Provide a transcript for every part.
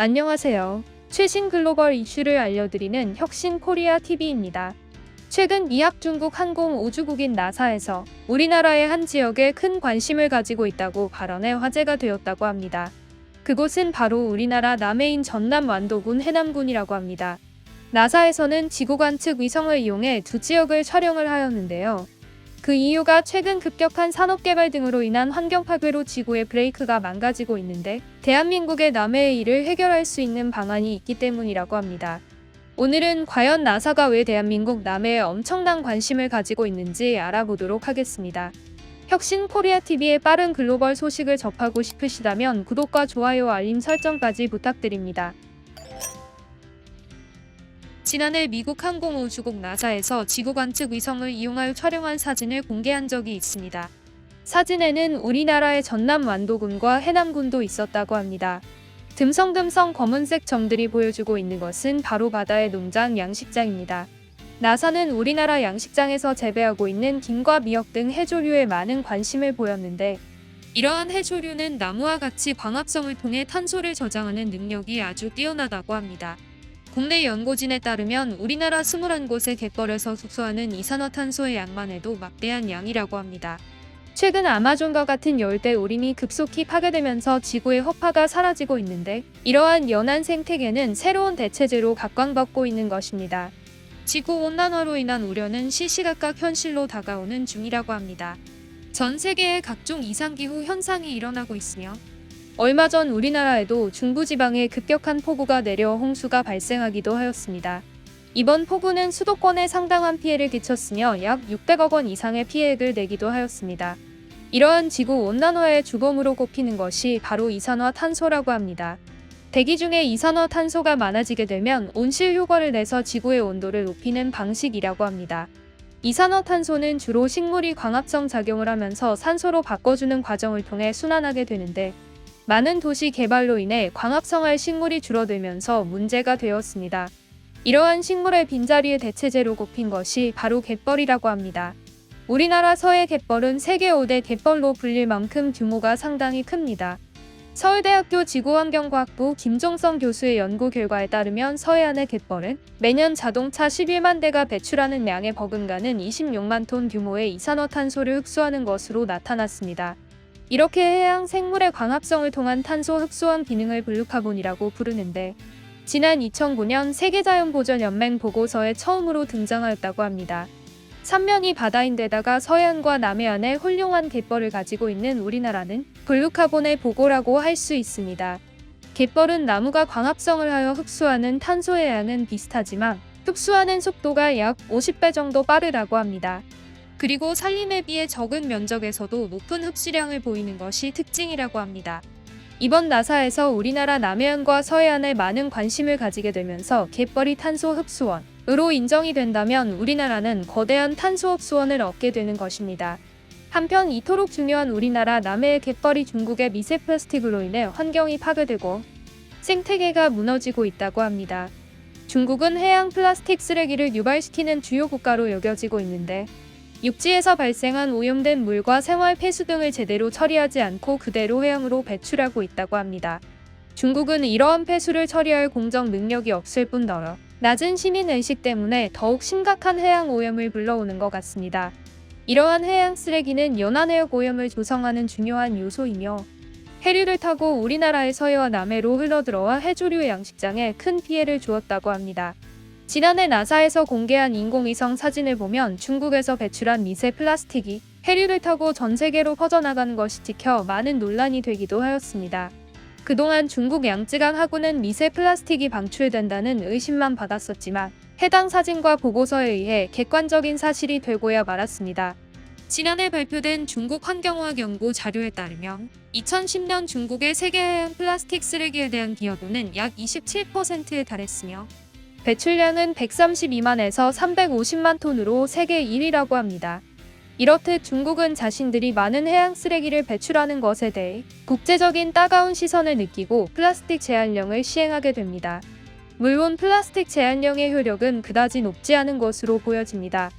안녕하세요. 최신 글로벌 이슈를 알려드리는 혁신 코리아 TV입니다. 최근 미합 중국 항공 우주국인 나사에서 우리나라의 한 지역에 큰 관심을 가지고 있다고 발언해 화제가 되었다고 합니다. 그곳은 바로 우리나라 남해인 전남 완도군 해남군이라고 합니다. 나사에서는 지구 관측 위성을 이용해 두 지역을 촬영을 하였는데요. 그 이유가 최근 급격한 산업개발 등으로 인한 환경 파괴로 지구의 브레이크가 망가지고 있는데 대한민국의 남해의 이를 해결할 수 있는 방안이 있기 때문이라고 합니다. 오늘은 과연 나사가 왜 대한민국 남해에 엄청난 관심을 가지고 있는지 알아보도록 하겠습니다. 혁신 코리아 TV의 빠른 글로벌 소식을 접하고 싶으시다면 구독과 좋아요 알림 설정까지 부탁드립니다. 지난해 미국 항공우주국 나사에서 지구 관측 위성을 이용하여 촬영한 사진을 공개한 적이 있습니다. 사진에는 우리나라의 전남 완도군과 해남군도 있었다고 합니다. 듬성듬성 검은색 점들이 보여주고 있는 것은 바로 바다의 농장 양식장입니다. 나사는 우리나라 양식장에서 재배하고 있는 김과 미역 등 해조류에 많은 관심을 보였는데 이러한 해조류는 나무와 같이 광합성을 통해 탄소를 저장하는 능력이 아주 뛰어나다고 합니다. 국내 연구진에 따르면 우리나라 21곳의 갯벌에서 흡수하는 이산화탄소의 양만 해도 막대한 양이라고 합니다. 최근 아마존과 같은 열대 우림이 급속히 파괴되면서 지구의 허파가 사라지고 있는데 이러한 연안 생태계는 새로운 대체제로 각광받고 있는 것입니다. 지구온난화로 인한 우려는 시시각각 현실로 다가오는 중이라고 합니다. 전 세계에 각종 이상기후 현상이 일어나고 있으며 얼마 전 우리나라에도 중부지방에 급격한 폭우가 내려 홍수가 발생하기도 하였습니다. 이번 폭우는 수도권에 상당한 피해를 끼쳤으며 약 600억 원 이상의 피해액을 내기도 하였습니다. 이러한 지구온난화의 주범으로 꼽히는 것이 바로 이산화탄소라고 합니다. 대기 중에 이산화탄소가 많아지게 되면 온실효과를 내서 지구의 온도를 높이는 방식이라고 합니다. 이산화탄소는 주로 식물이 광합성 작용을 하면서 산소로 바꿔주는 과정을 통해 순환하게 되는데 많은 도시 개발로 인해 광합성할 식물이 줄어들면서 문제가 되었습니다. 이러한 식물의 빈자리의 대체제로 꼽힌 것이 바로 갯벌이라고 합니다. 우리나라 서해 갯벌은 세계 5대 갯벌로 불릴 만큼 규모가 상당히 큽니다. 서울대학교 지구환경과학부 김종성 교수의 연구 결과에 따르면 서해안의 갯벌은 매년 자동차 11만 대가 배출하는 양에 버금가는 26만 톤 규모의 이산화탄소를 흡수하는 것으로 나타났습니다. 이렇게 해양 생물의 광합성을 통한 탄소 흡수원 기능을 블루카본이라고 부르는데 지난 2009년 세계자연보전연맹 보고서에 처음으로 등장하였다고 합니다. 삼면이 바다인데다가 서해안과 남해안에 훌륭한 갯벌을 가지고 있는 우리나라는 블루카본의 보고라고 할 수 있습니다. 갯벌은 나무가 광합성을 하여 흡수하는 탄소의 양은 비슷하지만 흡수하는 속도가 약 50배 정도 빠르다고 합니다. 그리고 산림에 비해 적은 면적에서도 높은 흡수량을 보이는 것이 특징이라고 합니다. 이번 나사에서 우리나라 남해안과 서해안에 많은 관심을 가지게 되면서 갯벌이 탄소 흡수원으로 인정이 된다면 우리나라는 거대한 탄소 흡수원을 얻게 되는 것입니다. 한편 이토록 중요한 우리나라 남해의 갯벌이 중국의 미세 플라스틱으로 인해 환경이 파괴되고 생태계가 무너지고 있다고 합니다. 중국은 해양 플라스틱 쓰레기를 유발시키는 주요 국가로 여겨지고 있는데 육지에서 발생한 오염된 물과 생활 폐수 등을 제대로 처리하지 않고 그대로 해양으로 배출하고 있다고 합니다. 중국은 이러한 폐수를 처리할 공정 능력이 없을 뿐더러 낮은 시민의식 때문에 더욱 심각한 해양 오염을 불러오는 것 같습니다. 이러한 해양 쓰레기는 연안해역 오염을 조성하는 중요한 요소이며 해류를 타고 우리나라의 서해와 남해로 흘러들어와 해조류 양식장에 큰 피해를 주었다고 합니다. 지난해 나사에서 공개한 인공위성 사진을 보면 중국에서 배출한 미세 플라스틱이 해류를 타고 전 세계로 퍼져나가는 것이 찍혀 많은 논란이 되기도 하였습니다. 그동안 중국 양쯔강 하구는 미세 플라스틱이 방출된다는 의심만 받았었지만 해당 사진과 보고서에 의해 객관적인 사실이 되고야 말았습니다. 지난해 발표된 중국 환경화학 연구 자료에 따르면 2010년 중국의 세계 해양 플라스틱 쓰레기에 대한 기여도는 약 27%에 달했으며 배출량은 132만에서 350만 톤으로 세계 1위라고 합니다. 이렇듯 중국은 자신들이 많은 해양 쓰레기를 배출하는 것에 대해 국제적인 따가운 시선을 느끼고 플라스틱 제한령을 시행하게 됩니다. 물론 플라스틱 제한령의 효력은 그다지 높지 않은 것으로 보여집니다.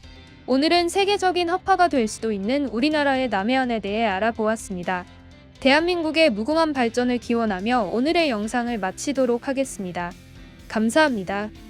오늘은 세계적인 허파가 될 수도 있는 우리나라의 남해안에 대해 알아보았습니다. 대한민국의 무궁한 발전을 기원하며 오늘의 영상을 마치도록 하겠습니다. 감사합니다.